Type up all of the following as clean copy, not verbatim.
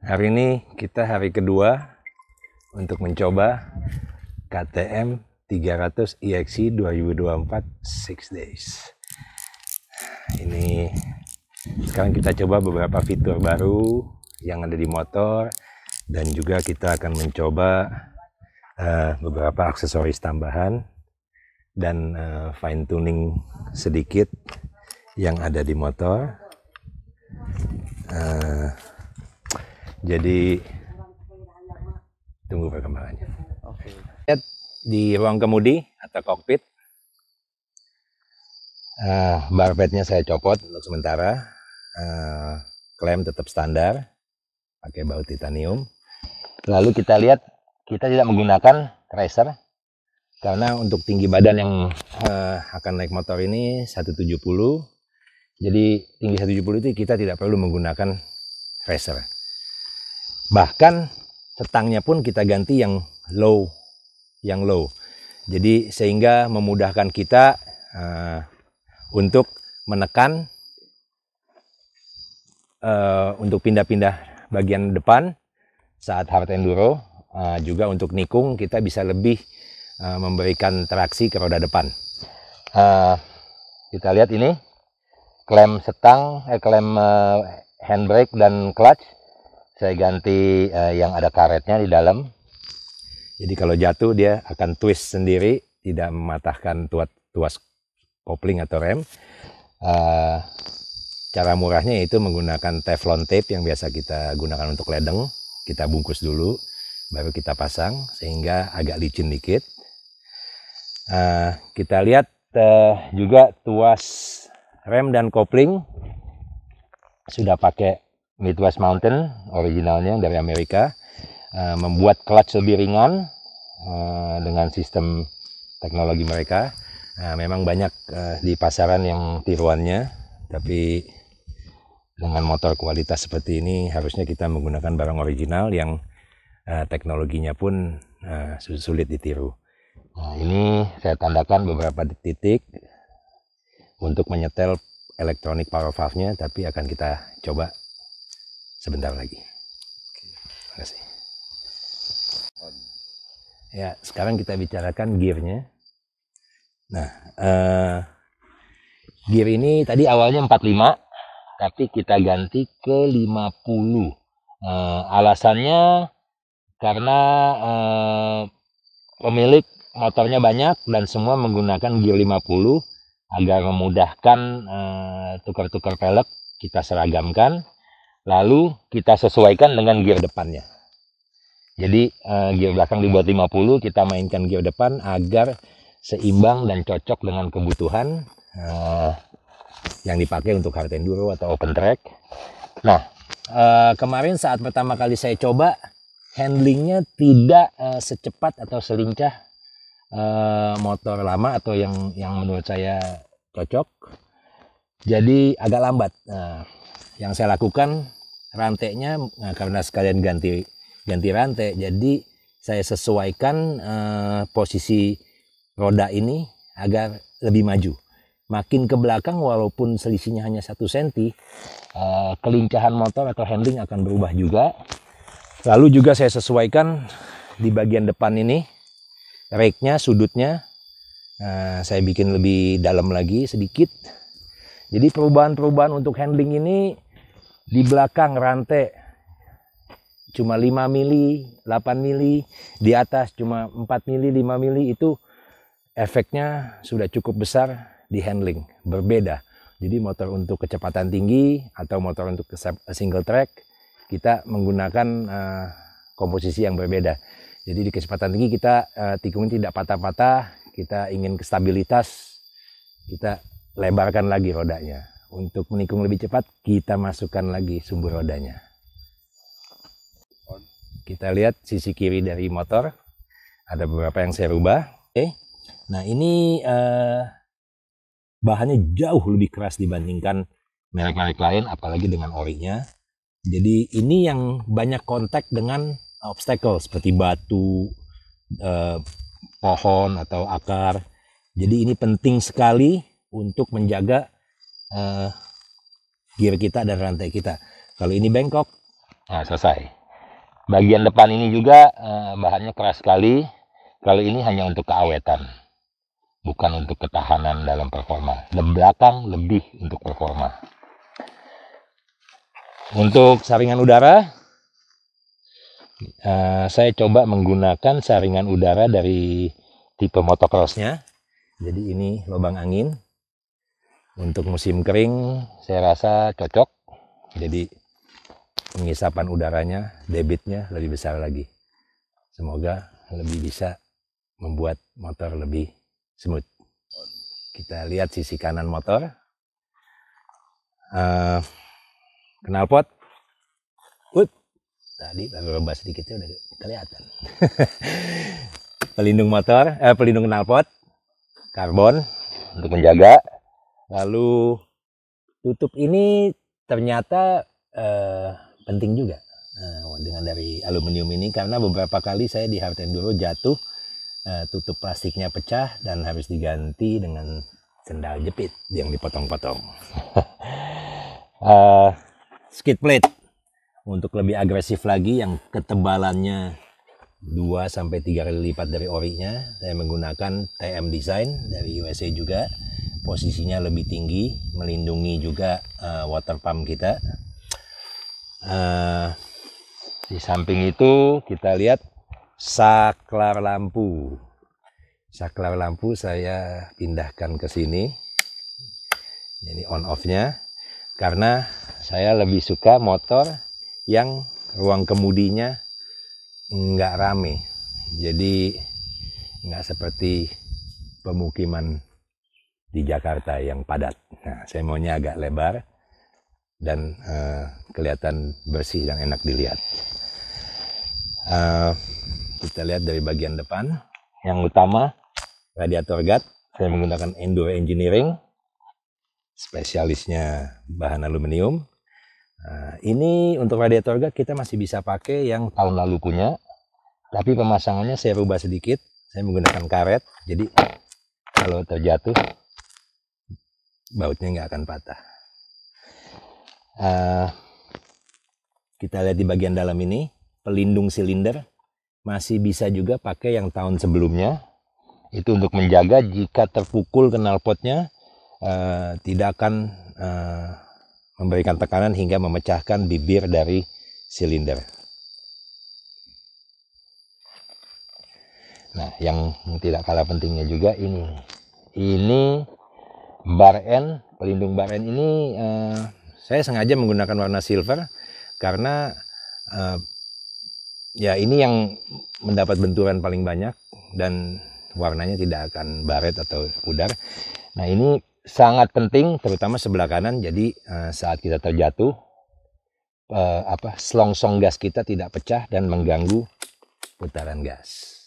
Hari ini kita hari kedua untuk mencoba KTM 300 EXC 2024 6 days. Ini sekarang kita coba beberapa fitur baru yang ada di motor, dan juga kita akan mencoba beberapa aksesoris tambahan dan fine tuning sedikit yang ada di motor. Jadi tunggu perkembangannya. Oke. Lihat di ruang kemudi atau kokpit, bar padnya saya copot untuk sementara. Klem tetap standar pakai baut titanium. Lalu kita lihat, kita tidak menggunakan tracer karena untuk tinggi badan yang akan naik motor ini 170. Jadi tinggi 170 itu kita tidak perlu menggunakan tracer. Bahkan setangnya pun kita ganti yang low. Jadi sehingga memudahkan kita untuk menekan, untuk pindah-pindah bagian depan saat hard enduro. Juga untuk nikung kita bisa lebih memberikan traksi ke roda depan. Kita lihat ini klem setang, klem handbrake dan clutch saya ganti yang ada karetnya di dalam. Jadi kalau jatuh dia akan twist sendiri, tidak mematahkan tuas kopling atau rem. Cara murahnya yaitu menggunakan teflon tape yang biasa kita gunakan untuk ledeng. Kita bungkus dulu, baru kita pasang sehingga agak licin dikit. Kita lihat juga tuas rem dan kopling sudah pakai Midwest Mountain originalnya dari Amerika, membuat clutch lebih ringan dengan sistem teknologi mereka. Memang banyak di pasaran yang tiruannya, tapi dengan motor kualitas seperti ini harusnya kita menggunakan barang original yang teknologinya pun sulit ditiru. Nah, ini saya tandakan beberapa titik untuk menyetel elektronik power valve-nya, tapi akan kita coba sebentar lagi. Terima kasih. Ya, sekarang kita bicarakan gearnya. Nah, gear ini tadi awalnya 45, tapi kita ganti ke 50. Alasannya karena pemilik motornya banyak dan semua menggunakan gear 50 agar memudahkan tukar-tukar pelek kita seragamkan. Lalu kita sesuaikan dengan gear depannya. Jadi gear belakang dibuat 50, kita mainkan gear depan agar seimbang dan cocok dengan kebutuhan yang dipakai untuk hard enduro atau open track. Nah, kemarin saat pertama kali saya coba, handlingnya tidak secepat atau selincah motor lama atau yang menurut saya cocok. Jadi agak lambat. Yang saya lakukan, rantainya karena sekalian ganti rantai, jadi saya sesuaikan posisi roda ini agar lebih maju. Makin ke belakang walaupun selisihnya hanya 1 cm, kelincahan motor atau handling akan berubah juga. Lalu juga saya sesuaikan di bagian depan ini, rake-nya, sudutnya saya bikin lebih dalam lagi sedikit. Jadi perubahan-perubahan untuk handling ini, di belakang rantai cuma 5 mili, 8 mili, di atas cuma 4 mili, 5 mili, itu efeknya sudah cukup besar di handling, berbeda. Jadi motor untuk kecepatan tinggi atau motor untuk single track, kita menggunakan komposisi yang berbeda. Jadi di kecepatan tinggi kita tikungnya tidak patah-patah, kita ingin stabilitas, kita lebarkan lagi rodanya. Untuk menikung lebih cepat, kita masukkan lagi sumbu rodanya. Kita lihat sisi kiri dari motor, ada beberapa yang saya rubah. Oke. Nah, ini bahannya jauh lebih keras dibandingkan merek-merek lain, apalagi dengan orinya. Jadi ini yang banyak kontak dengan obstacle seperti batu, pohon atau akar. Jadi ini penting sekali untuk menjaga gear kita dan rantai kita. Kalau ini bengkok, nah selesai. Bagian depan ini juga bahannya keras sekali. Kalau ini hanya untuk keawetan, bukan untuk ketahanan dalam performa. Di belakang lebih untuk performa. Untuk saringan udara, saya coba menggunakan saringan udara dari tipe motocrossnya. Jadi ini lubang angin. Untuk musim kering saya rasa cocok. Jadi pengisapan udaranya, debitnya lebih besar lagi. Semoga lebih bisa membuat motor lebih smooth. Kita lihat sisi kanan motor. Knalpot. Tadi baru rebah sedikit udah kelihatan. Pelindung motor, pelindung knalpot, karbon untuk menjaga. Lalu tutup ini ternyata penting juga dengan dari aluminium ini, karena beberapa kali saya di hard enduro jatuh, tutup plastiknya pecah dan harus diganti dengan sendal jepit yang dipotong-potong. Skid plate untuk lebih agresif lagi, yang ketebalannya 2-3 kali lipat dari orinya. Saya menggunakan TM Design dari USA juga. Posisinya lebih tinggi, melindungi juga water pump kita. Di samping itu kita lihat saklar lampu. Saklar lampu saya pindahkan ke sini. Ini on off-nya, karena saya lebih suka motor yang ruang kemudinya nggak rame. Jadi nggak seperti pemukiman di Jakarta yang padat. Nah, saya maunya agak lebar dan kelihatan bersih dan enak dilihat. Kita lihat dari bagian depan. Yang utama, radiator guard. Saya menggunakan Enduro Engineering. Spesialisnya bahan aluminium. Ini untuk radiator guard kita masih bisa pakai yang tahun lalu punya. Tapi pemasangannya saya rubah sedikit. Saya menggunakan karet. Jadi kalau terjatuh, bautnya nggak akan patah. Kita lihat di bagian dalam ini, pelindung silinder masih bisa juga pakai yang tahun sebelumnya. Itu untuk menjaga jika terpukul knalpotnya tidak akan memberikan tekanan hingga memecahkan bibir dari silinder. Nah, yang tidak kalah pentingnya juga ini. Ini bar end, pelindung bar end ini saya sengaja menggunakan warna silver karena ya ini yang mendapat benturan paling banyak dan warnanya tidak akan baret atau pudar. Nah, ini sangat penting terutama sebelah kanan. Jadi saat kita terjatuh, selongsong gas kita tidak pecah dan mengganggu putaran gas.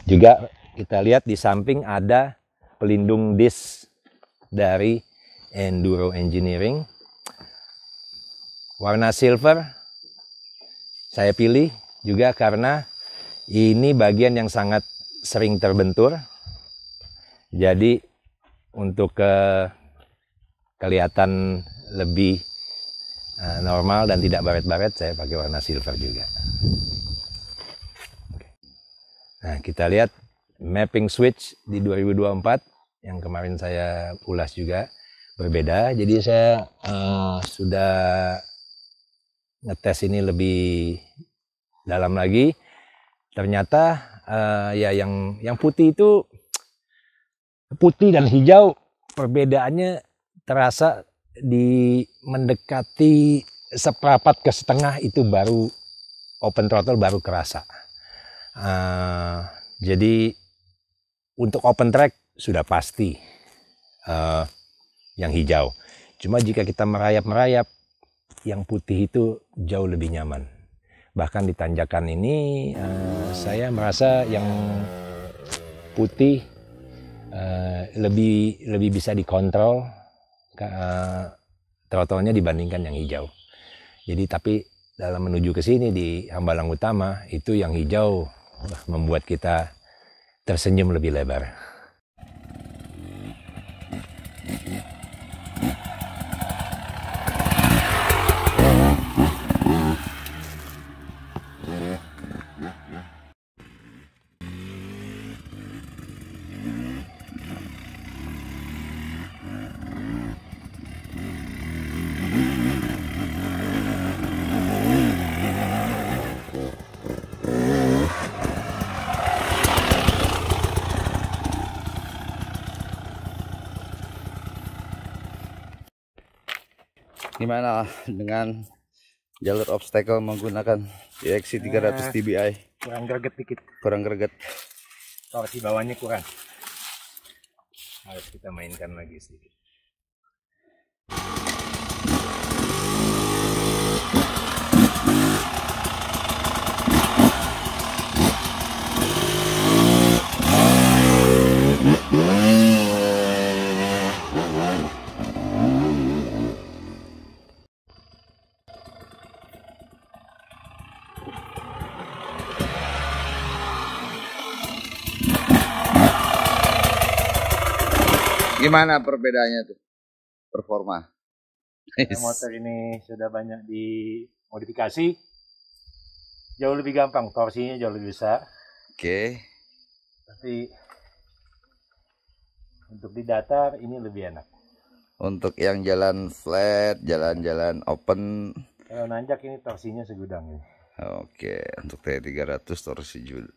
Juga kita lihat di samping ada pelindung disk dari Enduro Engineering. Warna silver saya pilih juga karena ini bagian yang sangat sering terbentur. Jadi untuk kelihatan lebih normal dan tidak baret-baret, saya pakai warna silver juga. Nah, kita lihat mapping switch di 2024 yang kemarin saya ulas juga berbeda. Jadi saya sudah ngetes ini lebih dalam lagi. Ternyata ya yang putih itu, putih dan hijau perbedaannya terasa di mendekati seperempat ke setengah, itu baru open throttle baru kerasa. Jadi untuk open track sudah pasti yang hijau. Cuma jika kita merayap-merayap, yang putih itu jauh lebih nyaman. Bahkan di tanjakan ini saya merasa yang putih lebih bisa dikontrol throttle-nya dibandingkan yang hijau. Jadi tapi dalam menuju ke sini di Hambalang Utama, itu yang hijau membuat kita tersenyum lebih lebar. Gimana dengan jalur obstacle menggunakan EXC 300 TBI? Kurang greget dikit. Kurang greget. Torsi bawahnya kurang. Harus kita mainkan lagi sedikit. Gimana perbedaannya tuh performa? Motor ini sudah banyak dimodifikasi, jauh lebih gampang, torsinya jauh lebih besar. Oke. Tapi untuk di datar ini lebih enak. Untuk yang jalan flat, jalan-jalan open. Kalau nanjak ini torsinya segudang ini. Oke, untuk T300 torsi juga.